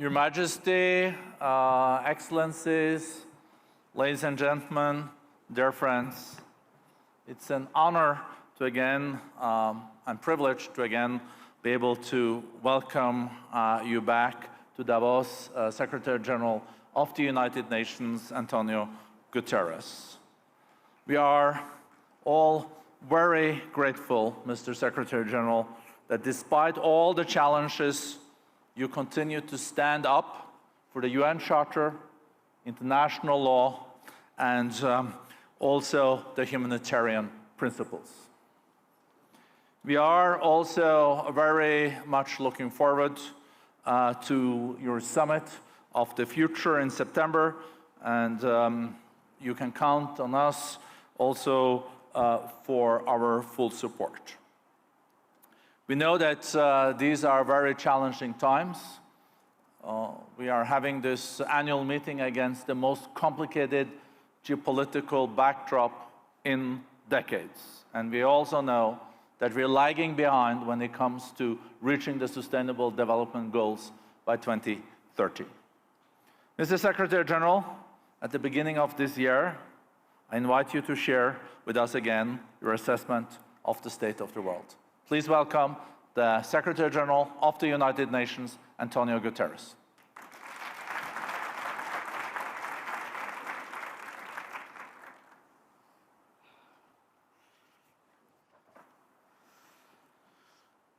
Your Majesty, Excellencies, ladies and gentlemen, dear friends, it's an honor to again, and privilege to again be able to welcome you back to Davos, Secretary General of the United Nations, Antonio Guterres. We are all very grateful, Mr. Secretary General, that despite all the challenges, you continue to stand up for the UN Charter, international law, and also the humanitarian principles. We are also very much looking forward to your summit of the future in September, and you can count on us also for our full support. We know that these are very challenging times. We are having this annual meeting against the most complicated geopolitical backdrop in decades. And we also know that we're lagging behind when it comes to reaching the Sustainable Development Goals by 2030. Mr. Secretary General, at the beginning of this year, I invite you to share with us again your assessment of the state of the world. Please welcome the Secretary General of the United Nations, Antonio Guterres.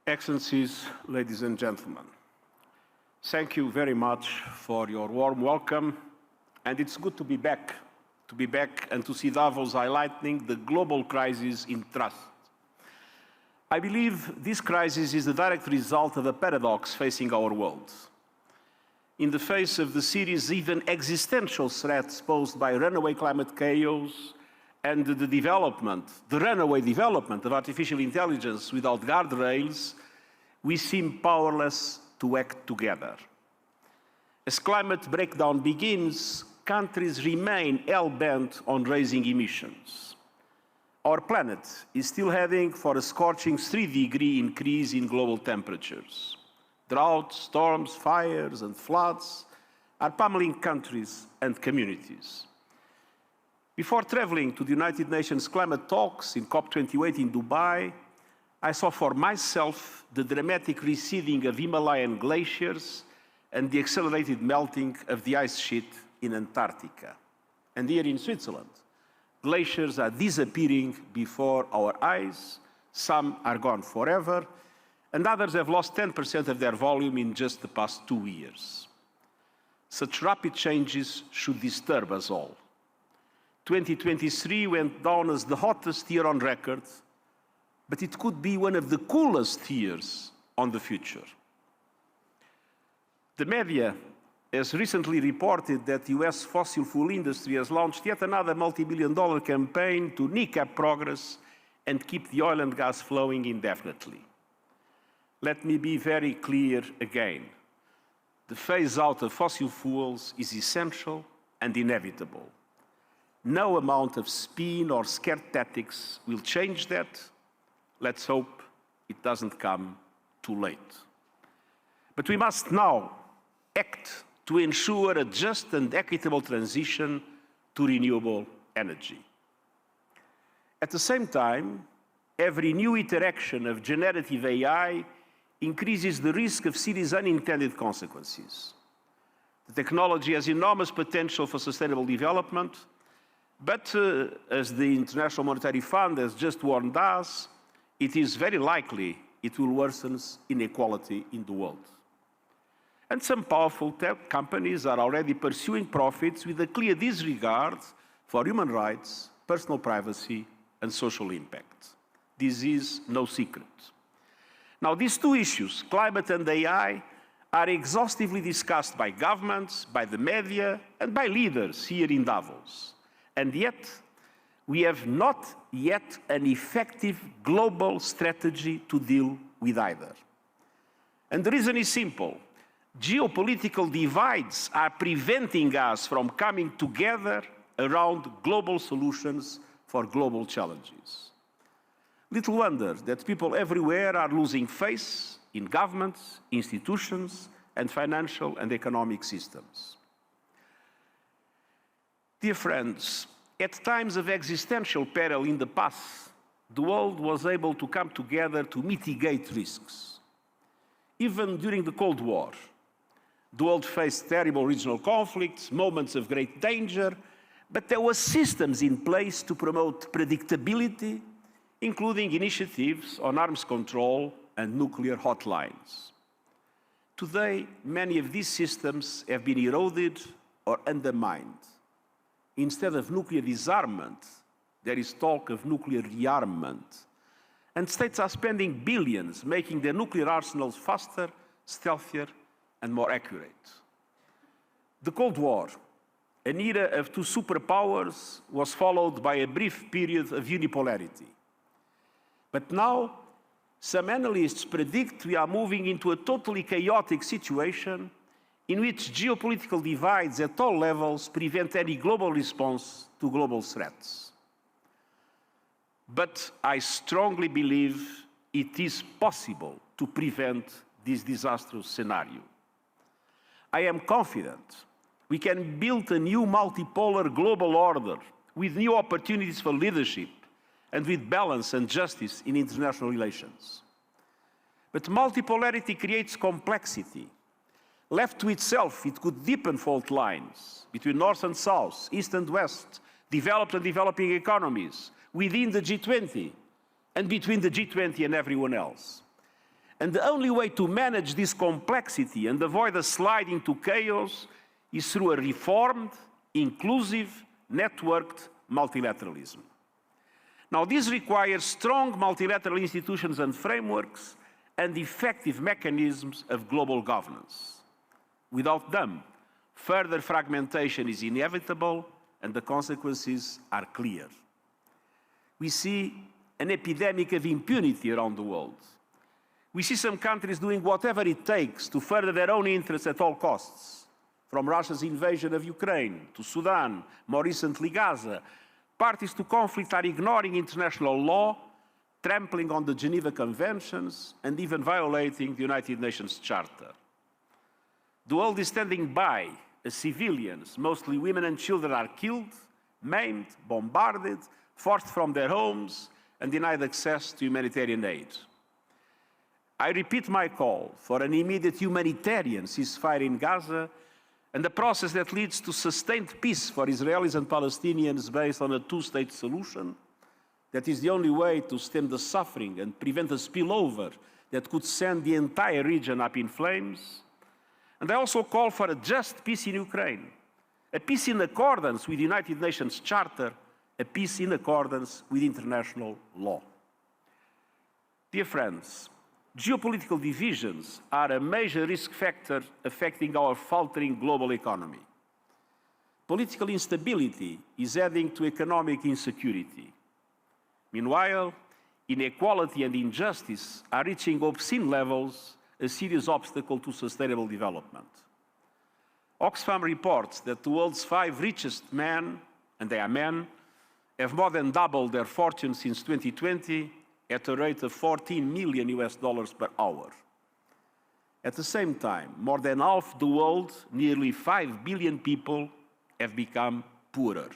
Excellencies, ladies and gentlemen, thank you very much for your warm welcome, and it's good to be back and to see Davos highlighting the global crisis in trust. I believe this crisis is the direct result of a paradox facing our world. In the face of the serious, even existential threats posed by runaway climate chaos and the runaway development of artificial intelligence without guardrails, we seem powerless to act together. As climate breakdown begins, countries remain hell-bent on raising emissions. Our planet is still heading for a scorching 3-degree increase in global temperatures. Droughts, storms, fires, and floods are pummeling countries and communities. Before traveling to the United Nations climate talks in COP28 in Dubai, I saw for myself the dramatic receding of Himalayan glaciers and the accelerated melting of the ice sheet in Antarctica. And here in Switzerland, glaciers are disappearing before our eyes. Some are gone forever, and others have lost 10% of their volume in just the past 2 years. Such rapid changes should disturb us all. 2023 went down as the hottest year on record, but it could be one of the coolest years on the future. The media has recently reported that the US fossil fuel industry has launched yet another multi-billion-dollar campaign to kneecap progress and keep the oil and gas flowing indefinitely. Let me be very clear again. The phase-out of fossil fuels is essential and inevitable. No amount of spin or scare tactics will change that. Let's hope it doesn't come too late. But we must now act to ensure a just and equitable transition to renewable energy. At the same time, every new iteration of generative AI increases the risk of serious unintended consequences. The technology has enormous potential for sustainable development, but as the International Monetary Fund has just warned us, it is very likely it will worsen inequality in the world. And some powerful tech companies are already pursuing profits with a clear disregard for human rights, personal privacy, and social impact. This is no secret. Now, these two issues, climate and AI, are exhaustively discussed by governments, by the media, and by leaders here in Davos. And yet, we have not yet an effective global strategy to deal with either. And the reason is simple. Geopolitical divides are preventing us from coming together around global solutions for global challenges. Little wonder that people everywhere are losing faith in governments, institutions, and financial and economic systems. Dear friends, at times of existential peril in the past, the world was able to come together to mitigate risks. Even during the Cold War, the world faced terrible regional conflicts, moments of great danger, but there were systems in place to promote predictability, including initiatives on arms control and nuclear hotlines. Today, many of these systems have been eroded or undermined. Instead of nuclear disarmament, there is talk of nuclear rearmament. And states are spending billions making their nuclear arsenals faster, stealthier, and more accurate. The Cold War, an era of two superpowers, was followed by a brief period of unipolarity. But now, some analysts predict we are moving into a totally chaotic situation in which geopolitical divides at all levels prevent any global response to global threats. But I strongly believe it is possible to prevent this disastrous scenario. I am confident we can build a new multipolar global order with new opportunities for leadership and with balance and justice in international relations. But multipolarity creates complexity. Left to itself, it could deepen fault lines between North and South, East and West, developed and developing economies, within the G20, and between the G20 and everyone else. And the only way to manage this complexity and avoid a slide into chaos is through a reformed, inclusive, networked multilateralism. Now, this requires strong multilateral institutions and frameworks and effective mechanisms of global governance. Without them, further fragmentation is inevitable and the consequences are clear. We see an epidemic of impunity around the world. We see some countries doing whatever it takes to further their own interests at all costs, from Russia's invasion of Ukraine to Sudan, more recently Gaza. Parties to conflict are ignoring international law, trampling on the Geneva Conventions, and even violating the United Nations Charter. The world is standing by as civilians, mostly women and children, are killed, maimed, bombarded, forced from their homes, and denied access to humanitarian aid. I repeat my call for an immediate humanitarian ceasefire in Gaza and a process that leads to sustained peace for Israelis and Palestinians based on a two-state solution. That is the only way to stem the suffering and prevent a spillover that could send the entire region up in flames. And I also call for a just peace in Ukraine, a peace in accordance with the United Nations Charter, a peace in accordance with international law. Dear friends, geopolitical divisions are a major risk factor affecting our faltering global economy. Political instability is adding to economic insecurity. Meanwhile, inequality and injustice are reaching obscene levels, a serious obstacle to sustainable development. Oxfam reports that the world's 5 richest men, and they are men, have more than doubled their fortune since 2020 at a rate of $14 million per hour. At the same time, more than half the world, nearly 5 billion people, have become poorer.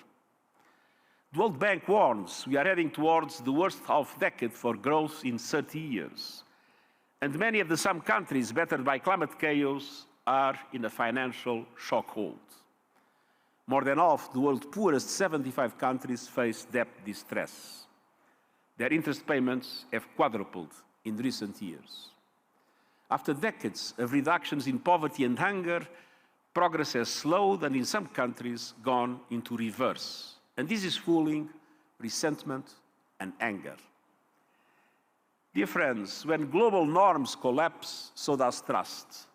The World Bank warns we are heading towards the worst half-decade for growth in 30 years. And many of some countries battered by climate chaos are in a financial shock hold. More than half the world's poorest 75 countries face debt distress. Their interest payments have quadrupled in recent years. After decades of reductions in poverty and hunger, progress has slowed and in some countries gone into reverse. And this is fueling resentment and anger. Dear friends, when global norms collapse, so does trust.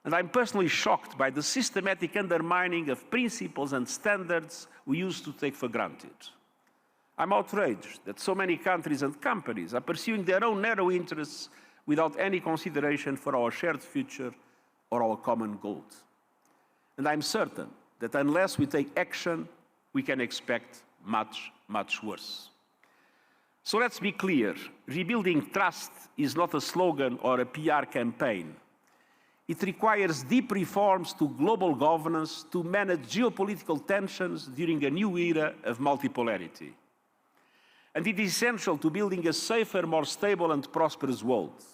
And I'm personally shocked by the systematic undermining of principles and standards we used to take for granted. I'm outraged that so many countries and companies are pursuing their own narrow interests without any consideration for our shared future or our common goals. And I'm certain that unless we take action, we can expect much, much worse. So let's be clear, rebuilding trust is not a slogan or a PR campaign. It requires deep reforms to global governance to manage geopolitical tensions during a new era of multipolarity. And it is essential to building a safer, more stable and prosperous world.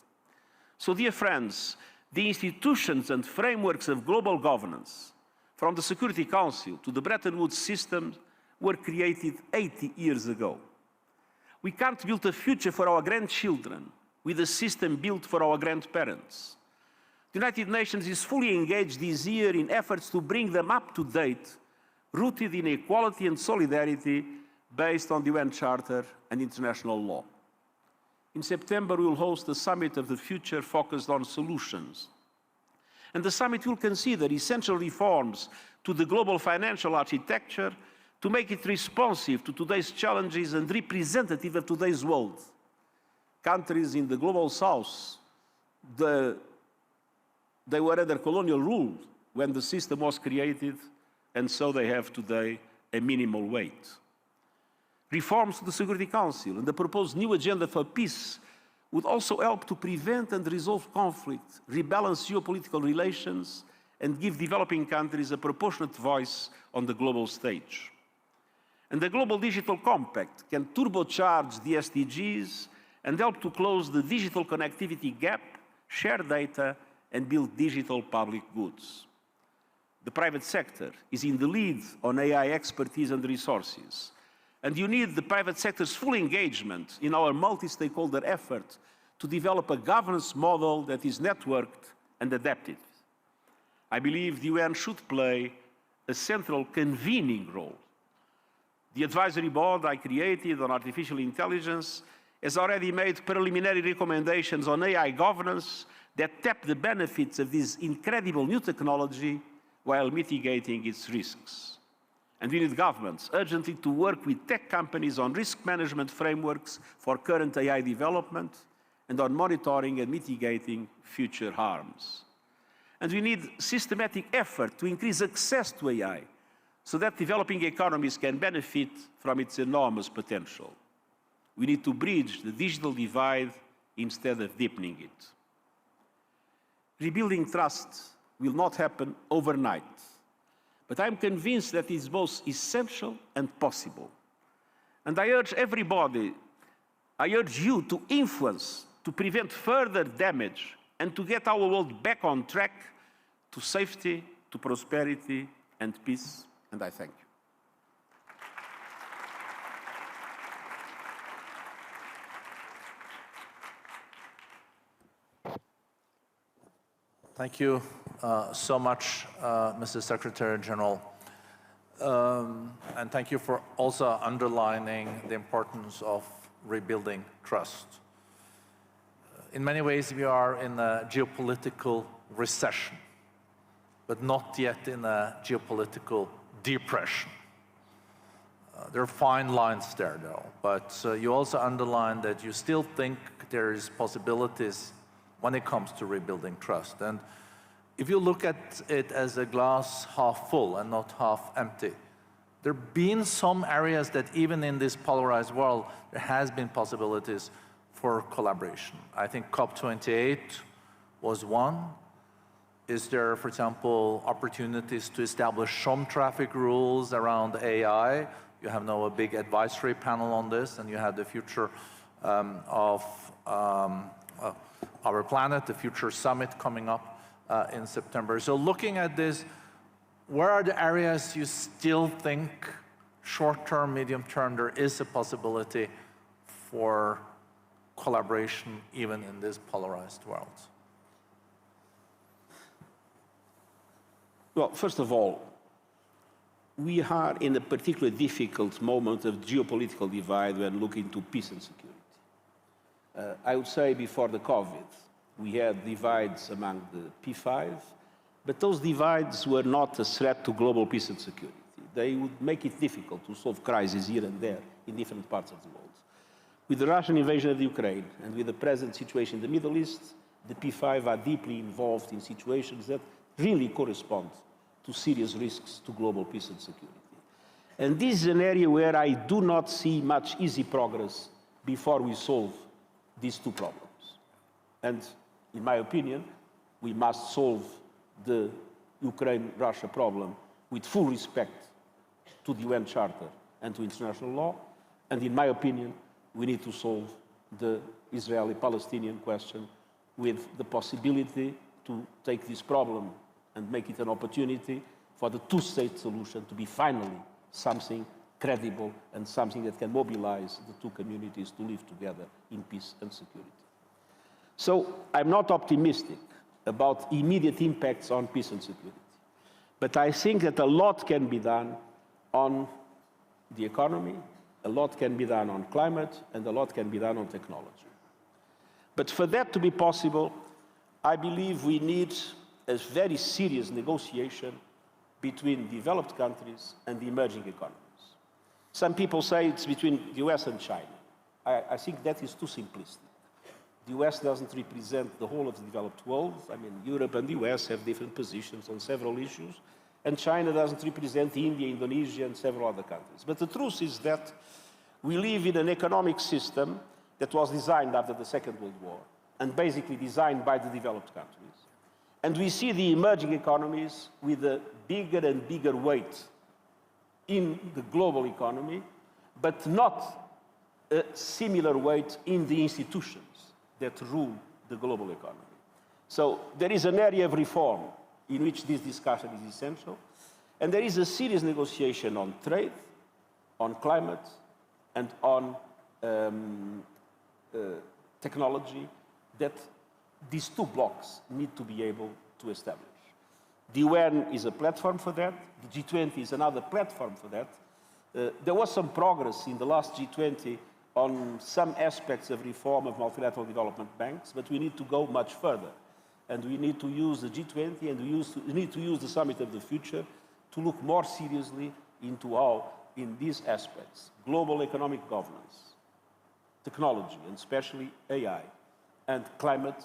So, dear friends, the institutions and frameworks of global governance, from the Security Council to the Bretton Woods system, were created 80 years ago. We can't build a future for our grandchildren with a system built for our grandparents. The United Nations is fully engaged this year in efforts to bring them up to date, rooted in equality and solidarity based on the UN Charter and international law. In September, we will host a summit of the future focused on solutions. And the summit will consider essential reforms to the global financial architecture to make it responsive to today's challenges and representative of today's world. Countries in the global south, they were under colonial rule when the system was created, and so they have today a minimal weight. Reforms to the Security Council and the proposed new agenda for peace would also help to prevent and resolve conflict, rebalance geopolitical relations, and give developing countries a proportionate voice on the global stage. And the Global Digital Compact can turbocharge the SDGs and help to close the digital connectivity gap, share data, and build digital public goods. The private sector is in the lead on AI expertise and resources. And you need the private sector's full engagement in our multi-stakeholder effort to develop a governance model that is networked and adaptive. I believe the UN should play a central convening role. The advisory board I created on artificial intelligence has already made preliminary recommendations on AI governance that tap the benefits of this incredible new technology while mitigating its risks. And we need governments urgently to work with tech companies on risk management frameworks for current AI development and on monitoring and mitigating future harms. And we need systematic effort to increase access to AI so that developing economies can benefit from its enormous potential. We need to bridge the digital divide instead of deepening it. Rebuilding trust will not happen overnight, but I'm convinced that it's both essential and possible. And I urge you to influence, to prevent further damage, and to get our world back on track to safety, to prosperity, and peace. And I thank you. Thank you so much, Mr. Secretary General. And thank you for also underlining the importance of rebuilding trust. In many ways, we are in a geopolitical recession, but not yet in a geopolitical depression. There are fine lines there, though. But you also underlined that you still think there is possibilities when it comes to rebuilding trust. And if you look at it as a glass half full and not half empty, there have been some areas that even in this polarized world, there has been possibilities for collaboration. I think COP28 was one. Is there, for example, opportunities to establish some traffic rules around AI? You have now a big advisory panel on this, and you have the future of our planet, the future summit coming up in September. So looking at this, where are the areas you still think short-term, medium-term, there is a possibility for collaboration even in this polarized world? Well, first of all, we are in a particularly difficult moment of geopolitical divide when looking to peace and security. I would say before the COVID, we had divides among the P5, but those divides were not a threat to global peace and security. They would make it difficult to solve crises here and there in different parts of the world. With the Russian invasion of Ukraine and with the present situation in the Middle East, the P5 are deeply involved in situations that really correspond to serious risks to global peace and security. And this is an area where I do not see much easy progress before we solve these two problems. And in my opinion, we must solve the Ukraine-Russia problem with full respect to the UN Charter and to international law. And in my opinion, we need to solve the Israeli-Palestinian question with the possibility to take this problem and make it an opportunity for the two-state solution to be finally something credible and something that can mobilize the two communities to live together in peace and security. So I'm not optimistic about immediate impacts on peace and security, but I think that a lot can be done on the economy, a lot can be done on climate, and a lot can be done on technology. But for that to be possible, I believe we need a very serious negotiation between developed countries and the emerging economies. Some people say it's between the US and China. I think that is too simplistic. The US doesn't represent the whole of the developed world. I mean, Europe and the US have different positions on several issues, and China doesn't represent India, Indonesia, and several other countries. But the truth is that we live in an economic system that was designed after the Second World War and basically designed by the developed countries. And we see the emerging economies with a bigger and bigger weight in the global economy, but not a similar weight in the institutions that rule the global economy. So there is an area of reform in which this discussion is essential, and there is a serious negotiation on trade, on climate, and on technology that these two blocks need to be able to establish. The UN is a platform for that. The G20 is another platform for that. There was some progress in the last G20 on some aspects of reform of multilateral development banks, but we need to go much further. And we need to use the G20 and we need to use the Summit of the Future to look more seriously into how, in these aspects, global economic governance, technology, and especially AI, and climate,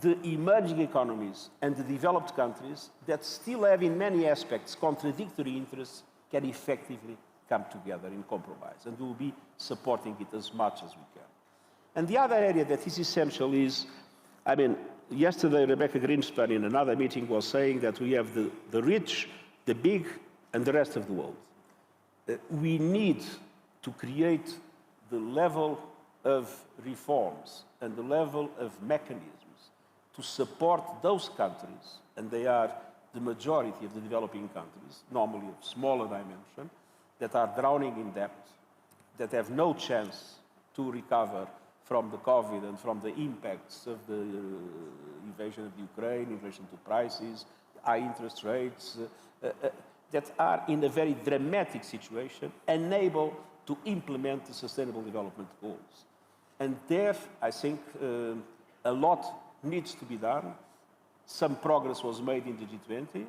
the emerging economies and the developed countries that still have, in many aspects, contradictory interests can effectively come together in compromise. And we will be supporting it as much as we can. And the other area that is essential is, I mean, yesterday Rebecca Greenspan in another meeting was saying that we have the rich, the big, and the rest of the world. We need to create the level of reforms and the level of mechanisms to support those countries, and they are the majority of the developing countries, normally of smaller dimension, that are drowning in debt, that have no chance to recover from the COVID and from the impacts of the invasion of Ukraine, inflation to prices, high interest rates, that are in a very dramatic situation, unable to implement the Sustainable Development Goals. And there, I think, a lot needs to be done. Some progress was made in the G20,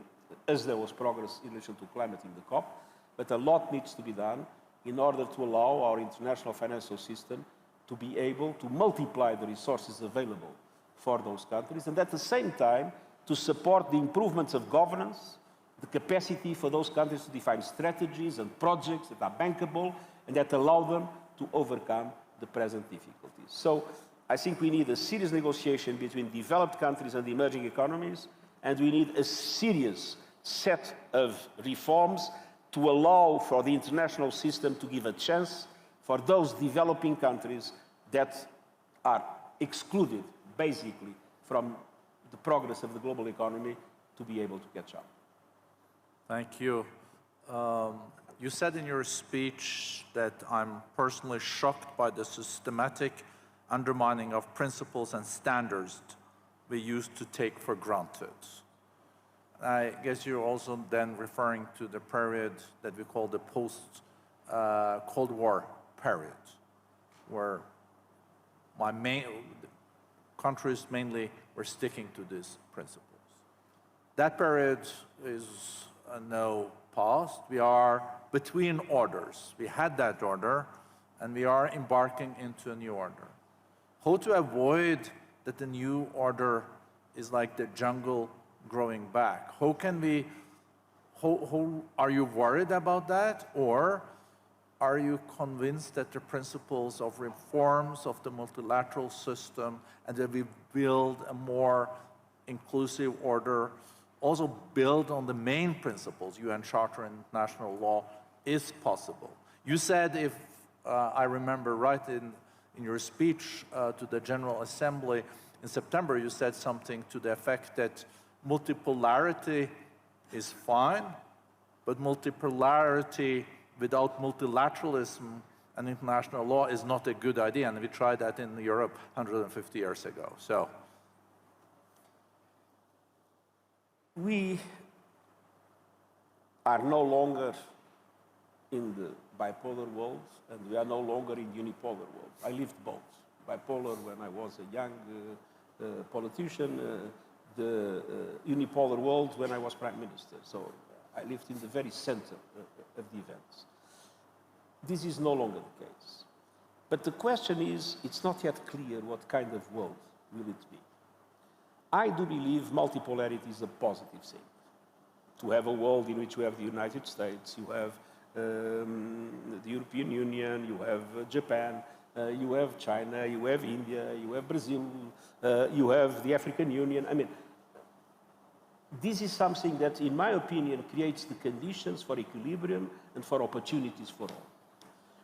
as there was progress in relation to climate in the COP, but a lot needs to be done in order to allow our international financial system to be able to multiply the resources available for those countries, and at the same time, to support the improvements of governance, the capacity for those countries to define strategies and projects that are bankable and that allow them to overcome the present difficulties. So I think we need a serious negotiation between developed countries and emerging economies, and we need a serious set of reforms to allow for the international system to give a chance for those developing countries that are excluded, basically, from the progress of the global economy to be able to catch up. Thank you. You said in your speech that I'm personally shocked by the systematic undermining of principles and standards we used to take for granted. I guess you're also then referring to the period that we call the post-Cold War period, where countries mainly were sticking to these principles. That period is now past. We are between orders. We had that order, and we are embarking into a new order. How to avoid that the new order is like the jungle growing back? How are you worried about that? Or are you convinced that the principles of reforms of the multilateral system and that we build a more inclusive order, also build on the main principles, UN Charter and international law, is possible. You said, if I remember right in your speech to the General Assembly in September, you said something to the effect that multipolarity is fine, but multipolarity without multilateralism and international law is not a good idea, and we tried that in Europe 150 years ago. So we are no longer in the bipolar world, and we are no longer in unipolar world. I lived both. Bipolar when I was a young politician, the unipolar world when I was prime minister. So I lived in the very center of the events. This is no longer the case. But the question is, it's not yet clear what kind of world will it be. I do believe multipolarity is a positive thing. To have a world in which you have the United States, you have the European Union, you have Japan, you have China, you have India, you have Brazil, you have the African Union. I mean, this is something that, in my opinion, creates the conditions for equilibrium and for opportunities for all.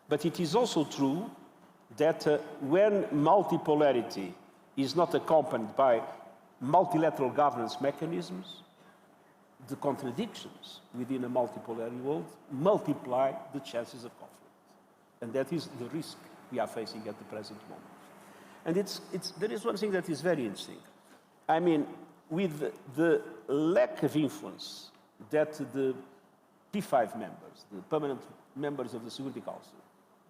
But it is also true that when multipolarity is not accompanied by multilateral governance mechanisms, the contradictions within a multipolarity world multiply the chances of conflict. And that is the risk we are facing at the present moment. And there is one thing that is very interesting. I mean, with the lack of influence that the P5 members, the permanent members of the Security Council,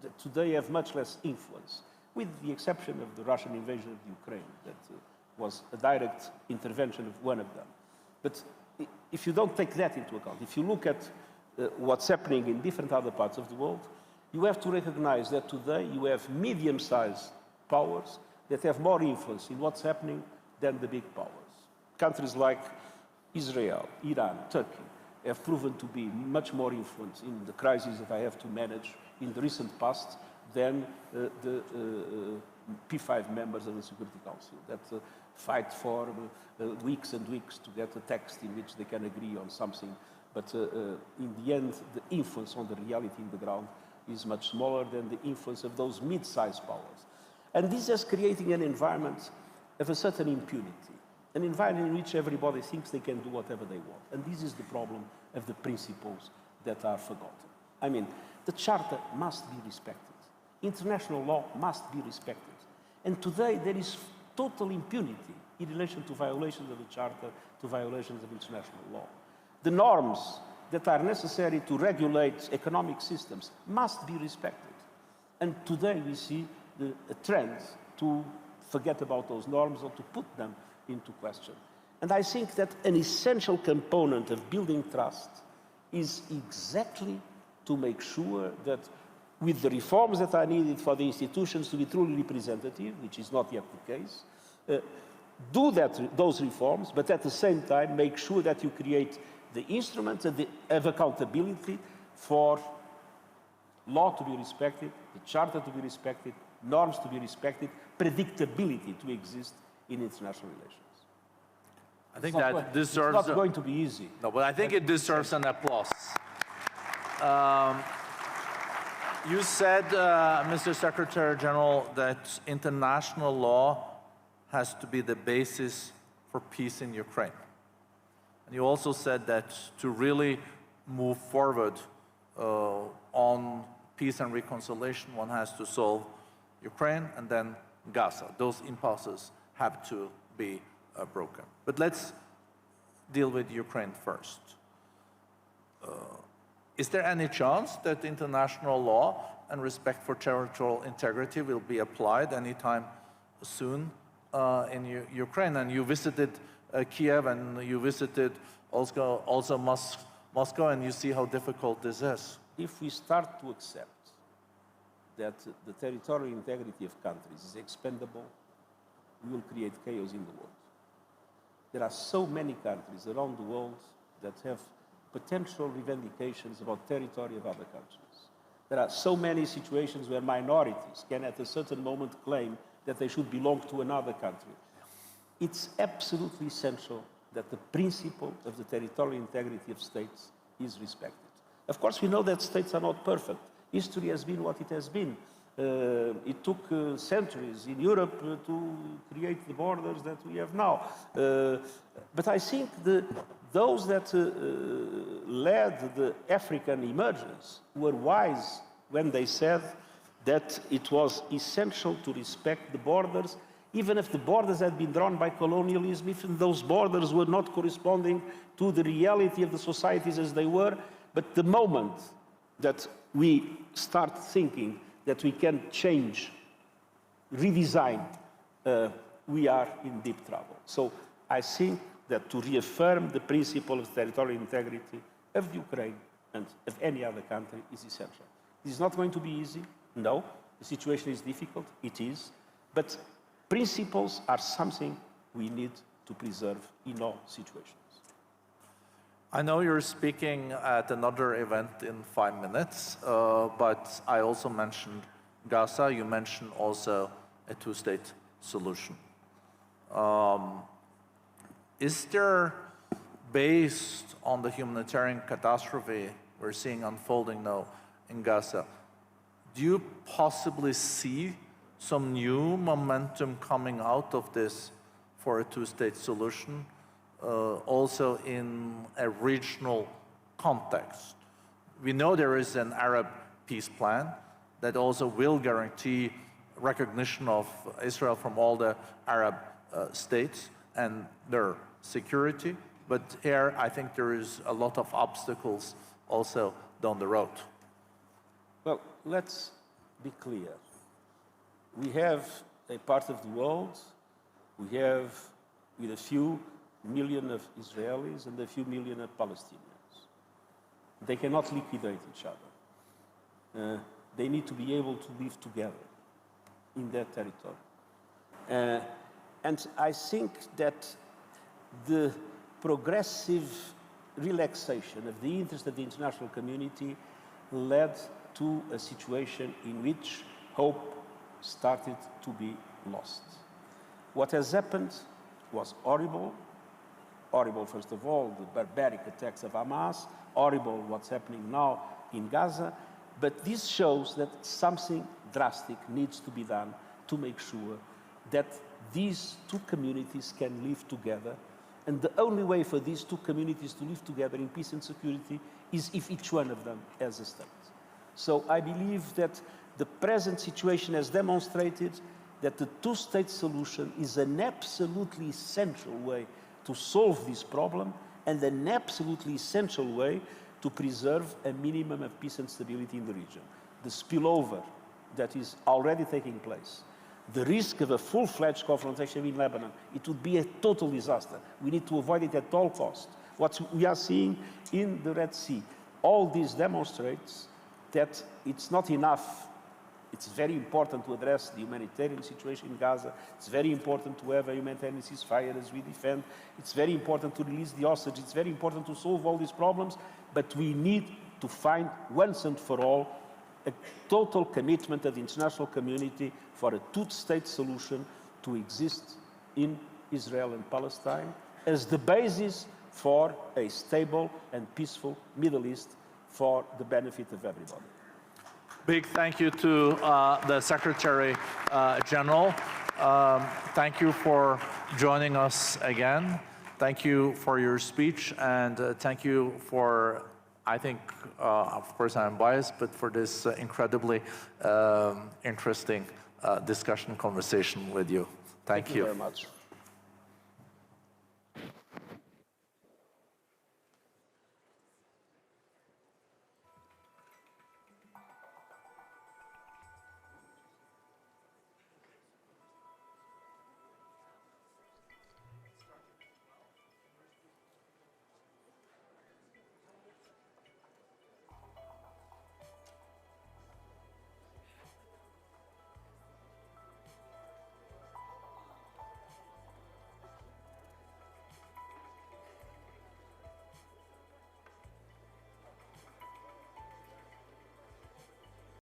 that today have much less influence, with the exception of the Russian invasion of Ukraine, that was a direct intervention of one of them. But if you don't take that into account, if you look at what's happening in different other parts of the world, you have to recognize that today you have medium-sized powers that have more influence in what's happening than the big powers. Countries like Israel, Iran, Turkey have proven to be much more influenced in the crises that I have to manage in the recent past than the P5 members of the Security Council that fight for weeks and weeks to get a text in which they can agree on something. But in the end, the influence on the reality in the ground is much smaller than the influence of those mid-sized powers. And this is creating an environment of a certain impunity, an environment in which everybody thinks they can do whatever they want. And this is the problem of the principles that are forgotten. I mean, the Charter must be respected. International law must be respected. And today there is total impunity in relation to violations of the Charter, to violations of international law. The norms that are necessary to regulate economic systems must be respected. And today we see a trend to forget about those norms or to put them into question. And I think that an essential component of building trust is exactly to make sure that with the reforms that are needed for the institutions to be truly representative, which is not yet the case, do those reforms, but at the same time make sure that you create the instruments of accountability for law to be respected, the Charter to be respected, norms to be respected, predictability to exist in international relations. I think that deserves... It's not going to be easy. No, but I think it deserves an applause. You said, Mr. Secretary General, that international law has to be the basis for peace in Ukraine. And you also said that to really move forward on peace and reconciliation, one has to solve Ukraine and then Gaza. Those impulses have to be broken. But let's deal with Ukraine first. Is there any chance that international law and respect for territorial integrity will be applied anytime soon in Ukraine? And you visited Kiev and you visited also Moscow, and you see how difficult this is. If we start to accept that the territorial integrity of countries is expendable, we will create chaos in the world. There are so many countries around the world that have potential revendications about territory of other countries. There are so many situations where minorities can at a certain moment claim that they should belong to another country. it's absolutely essential that the principle of the territorial integrity of states is respected. Of course, we know that states are not perfect. History has been what it has been. It took centuries in Europe to create the borders that we have now. But I think those that led the African emergence were wise when they said that it was essential to respect the borders, even if the borders had been drawn by colonialism, even those borders were not corresponding to the reality of the societies as they were. But the moment that we start thinking that we can change, redesign, we are in deep trouble. So I think that to reaffirm the principle of territorial integrity of Ukraine and of any other country is essential. This is not going to be easy. No, the situation is difficult. It is. But principles are something we need to preserve in all situations. I know you're speaking at another event in 5 minutes, but I also mentioned Gaza. You mentioned also a two-state solution. Is there, based on the humanitarian catastrophe we're seeing unfolding now in Gaza, do you possibly see some new momentum coming out of this for a two-state solution? Also in a regional context. We know there is an Arab peace plan that also will guarantee recognition of Israel from all the Arab states and their security, but here I think there is a lot of obstacles also down the road. Well, let's be clear. We have a part of the world, we have with a few million of Israelis and a few million of Palestinians. They cannot liquidate each other. They need to be able to live together in that territory. And I think that the progressive relaxation of the interest of the international community led to a situation in which hope started to be lost. What has happened was horrible. Horrible, first of all, the barbaric attacks of Hamas, horrible what's happening now in Gaza, but this shows that something drastic needs to be done to make sure that these two communities can live together, and the only way for these two communities to live together in peace and security is if each one of them has a state. So I believe that the present situation has demonstrated that the two-state solution is an absolutely essential way to solve this problem and an absolutely essential way to preserve a minimum of peace and stability in the region. The spillover that is already taking place, the risk of a full-fledged confrontation in Lebanon, it would be a total disaster. We need to avoid it at all costs. What we are seeing in the Red Sea, all this demonstrates that it's not enough. It's very important to address the humanitarian situation in Gaza. It's very important to have a humanitarian ceasefire as we defend. It's very important to release the hostage. It's very important to solve all these problems. But we need to find once and for all a total commitment of the international community for a two-state solution to exist in Israel and Palestine as the basis for a stable and peaceful Middle East for the benefit of everybody. Big thank you to the Secretary General. Thank you for joining us again. Thank you for your speech, and thank you for, I think, of course I'm biased, but for this incredibly interesting discussion conversation with you. Thank you Very much.